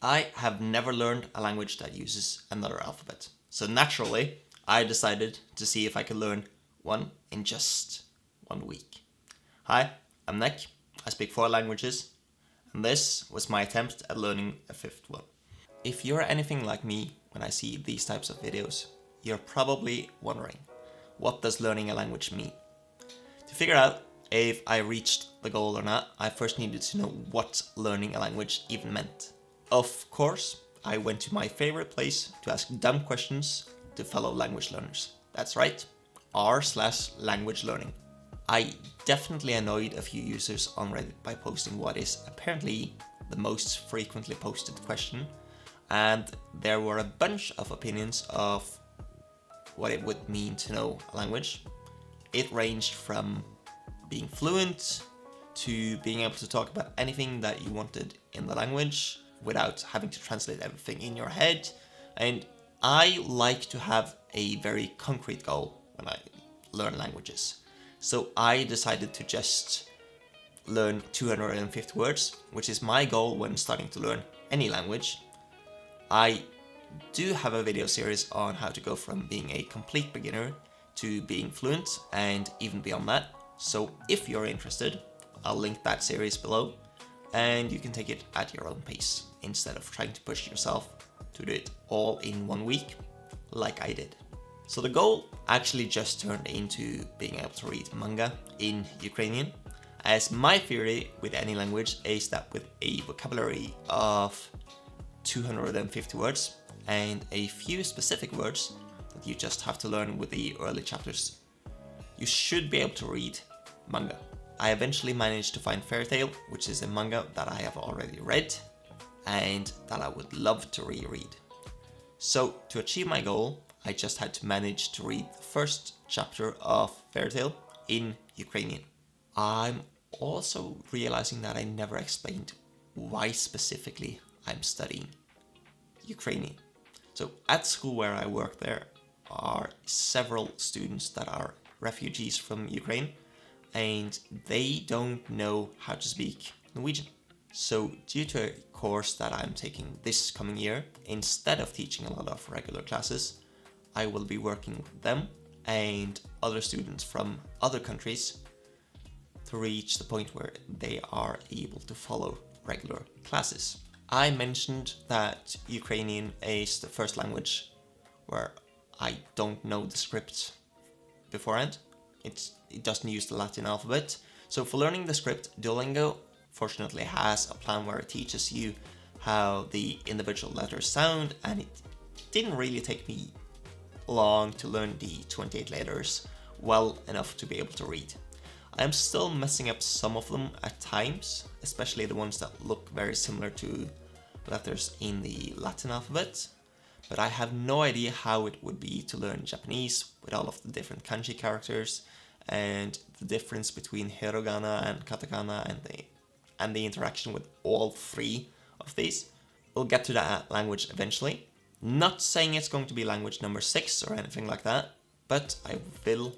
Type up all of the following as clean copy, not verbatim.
I have never learned a language that uses another alphabet. So naturally, I decided to see if I could learn one in just 1 week. Hi, I'm Nick. I speak 4 languages, and this was my attempt at learning a 5th one. If you're anything like me when I see these types of videos, you're probably wondering, what does learning a language mean? To figure out if I reached the goal or not, I first needed to know what learning a language even meant. Of course, I went to my favorite place to ask dumb questions to fellow language learners. That's right, r/language learning. I definitely annoyed a few users on Reddit by posting what is apparently the most frequently posted question, and there were a bunch of opinions of what it would mean to know a language. It ranged from being fluent to being able to talk about anything that you wanted in the language without having to translate everything in your head. And I like to have a very concrete goal when I learn languages. So I decided to just learn 250 words, which is my goal when starting to learn any language. I do have a video series on how to go from being a complete beginner to being fluent and even beyond that. So if you're interested, I'll link that series below and you can take it at your own pace instead of trying to push yourself to do it all in 1 week like I did. So the goal actually just turned into being able to read manga in Ukrainian, as my theory with any language is that with a vocabulary of 250 words and a few specific words that you just have to learn with the early chapters, you should be able to read manga. I eventually managed to find Fairy Tail, which is a manga that I have already read and that I would love to reread. So to achieve my goal, I just had to manage to read the first chapter of Fairy Tail in Ukrainian. I'm also realizing that I never explained why specifically I'm studying Ukrainian. So at school where I work, there are several students that are refugees from Ukraine and they don't know how to speak Norwegian. So due to a course that I'm taking this coming year, instead of teaching a lot of regular classes, I will be working with them and other students from other countries to reach the point where they are able to follow regular classes. I mentioned that Ukrainian is the first language where I don't know the script beforehand. It doesn't use the Latin alphabet. So for learning the script, Duolingo fortunately has a plan where it teaches you how the individual letters sound, and it didn't really take me long to learn the 28 letters well enough to be able to read. I am still messing up some of them at times, especially the ones that look very similar to letters in the Latin alphabet, but I have no idea how it would be to learn Japanese with all of the different kanji characters and the difference between hiragana and katakana and the interaction with all 3 of these. We'll get to that language eventually. Not saying it's going to be language number 6 or anything like that, but I will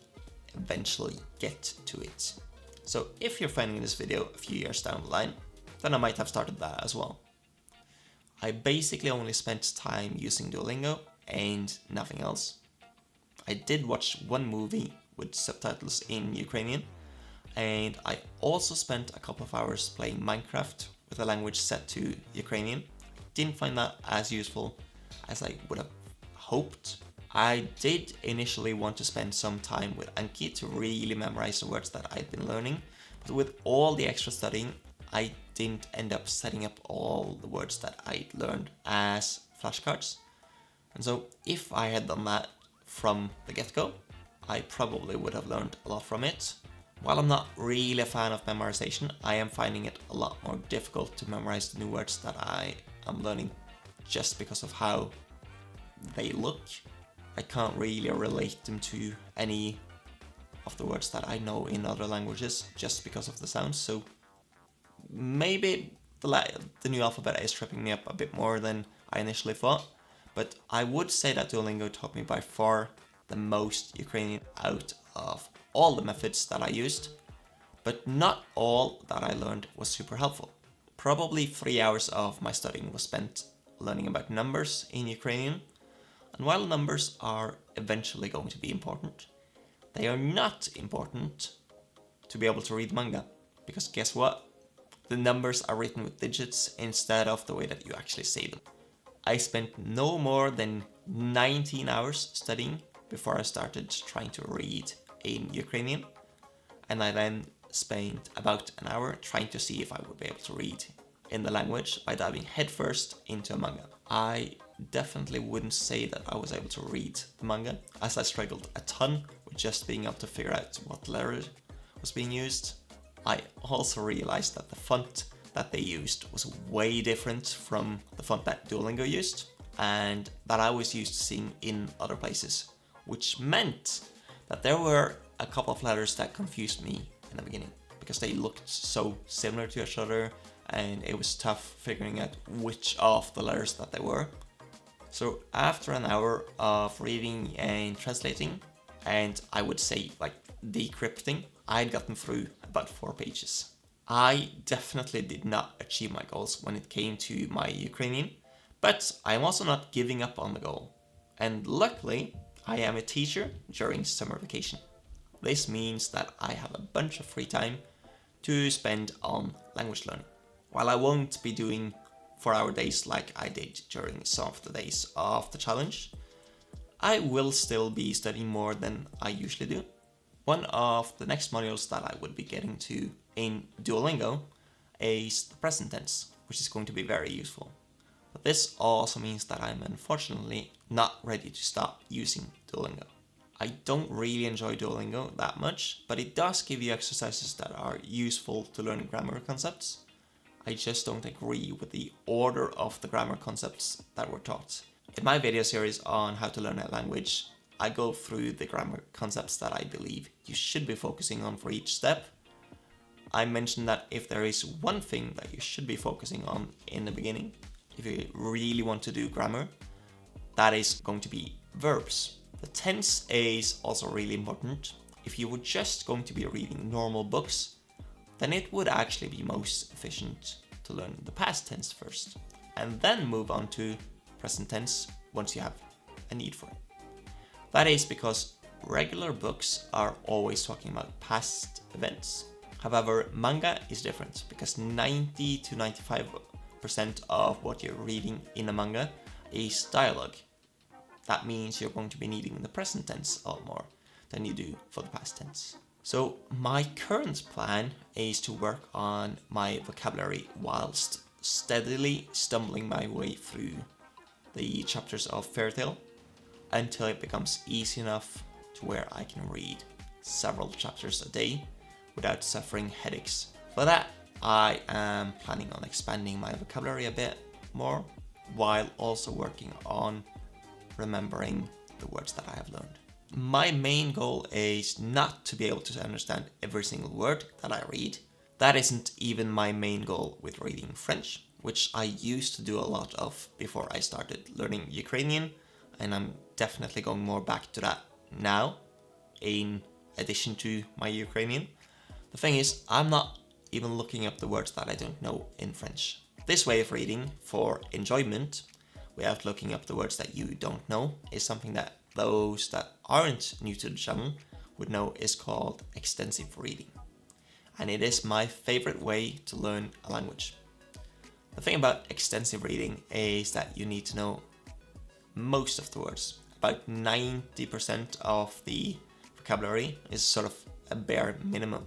eventually get to it. So if you're finding this video a few years down the line, then I might have started that as well. I basically only spent time using Duolingo and nothing else. I did watch one movie with subtitles in Ukrainian, and I also spent a couple of hours playing Minecraft with a language set to Ukrainian. Didn't find that as useful as I would have hoped. I did initially want to spend some time with Anki to really memorize the words that I'd been learning, but with all the extra studying, I didn't end up setting up all the words that I'd learned as flashcards. And so if I had done that from the get-go, I probably would have learned a lot from it. While I'm not really a fan of memorization, I am finding it a lot more difficult to memorize the new words that I am learning just because of how they look. I can't really relate them to any of the words that I know in other languages just because of the sounds. So maybe the new alphabet is tripping me up a bit more than I initially thought, but I would say that Duolingo taught me by far the most Ukrainian out of all the methods that I used, but not all that I learned was super helpful. Probably 3 hours of my studying was spent learning about numbers in Ukrainian. And while numbers are eventually going to be important, they are not important to be able to read manga. Because guess what? The numbers are written with digits instead of the way that you actually say them. I spent no more than 19 hours studying before I started trying to read in Ukrainian. And I then spent about an hour trying to see if I would be able to read in the language by diving headfirst into a manga. I definitely wouldn't say that I was able to read the manga, as I struggled a ton with just being able to figure out what letter was being used. I also realized that the font that they used was way different from the font that Duolingo used, and that I was used to seeing in other places, which meant that there were a couple of letters that confused me in the beginning, because they looked so similar to each other, and it was tough figuring out which of the letters that they were. So after an hour of reading and translating, and I would say like decrypting, I had gotten through about 4 pages. I definitely did not achieve my goals when it came to my Ukrainian, but I am also not giving up on the goal. And luckily, I am a teacher during summer vacation. This means that I have a bunch of free time to spend on language learning. While I won't be doing 4-hour days like I did during some of the days of the challenge, I will still be studying more than I usually do. One of the next modules that I would be getting to in Duolingo is the present tense, which is going to be very useful. But this also means that I'm unfortunately not ready to stop using Duolingo. I don't really enjoy Duolingo that much, but it does give you exercises that are useful to learn grammar concepts. I just don't agree with the order of the grammar concepts that were taught. In my video series on how to learn a language, I go through the grammar concepts that I believe you should be focusing on for each step. I mentioned that if there is one thing that you should be focusing on in the beginning, if you really want to do grammar, that is going to be verbs. The tense is also really important. If you were just going to be reading normal books, then it would actually be most efficient to learn the past tense first, and then move on to present tense once you have a need for it. That is because regular books are always talking about past events. However, manga is different because 90 to 95% of what you're reading in a manga is dialogue. That means you're going to be needing the present tense a lot more than you do for the past tense. So my current plan is to work on my vocabulary whilst steadily stumbling my way through the chapters of Fairy Tail until it becomes easy enough to where I can read several chapters a day without suffering headaches. For that, I am planning on expanding my vocabulary a bit more while also working on remembering the words that I have learned. My main goal is not to be able to understand every single word that I read. That isn't even my main goal with reading French, which I used to do a lot of before I started learning Ukrainian, and I'm definitely going more back to that now, in addition to my Ukrainian. The thing is, I'm not even looking up the words that I don't know in French. This way of reading for enjoyment, without looking up the words that you don't know, is something that those that aren't new to the channel would know is called extensive reading. And it is my favorite way to learn a language. The thing about extensive reading is that you need to know most of the words. About 90% of the vocabulary is sort of a bare minimum.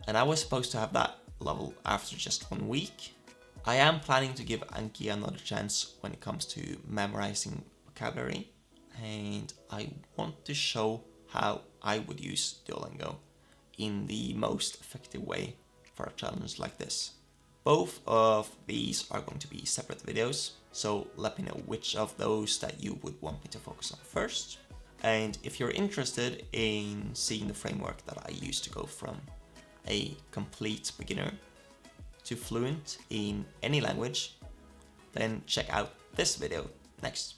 And I was supposed to have that level after just 1 week. I am planning to give Anki another chance when it comes to memorizing vocabulary, and I want to show how I would use Duolingo in the most effective way for a challenge like this. Both of these are going to be separate videos, so let me know which of those that you would want me to focus on first. And if you're interested in seeing the framework that I use to go from a complete beginner to fluent in any language, then check out this video next.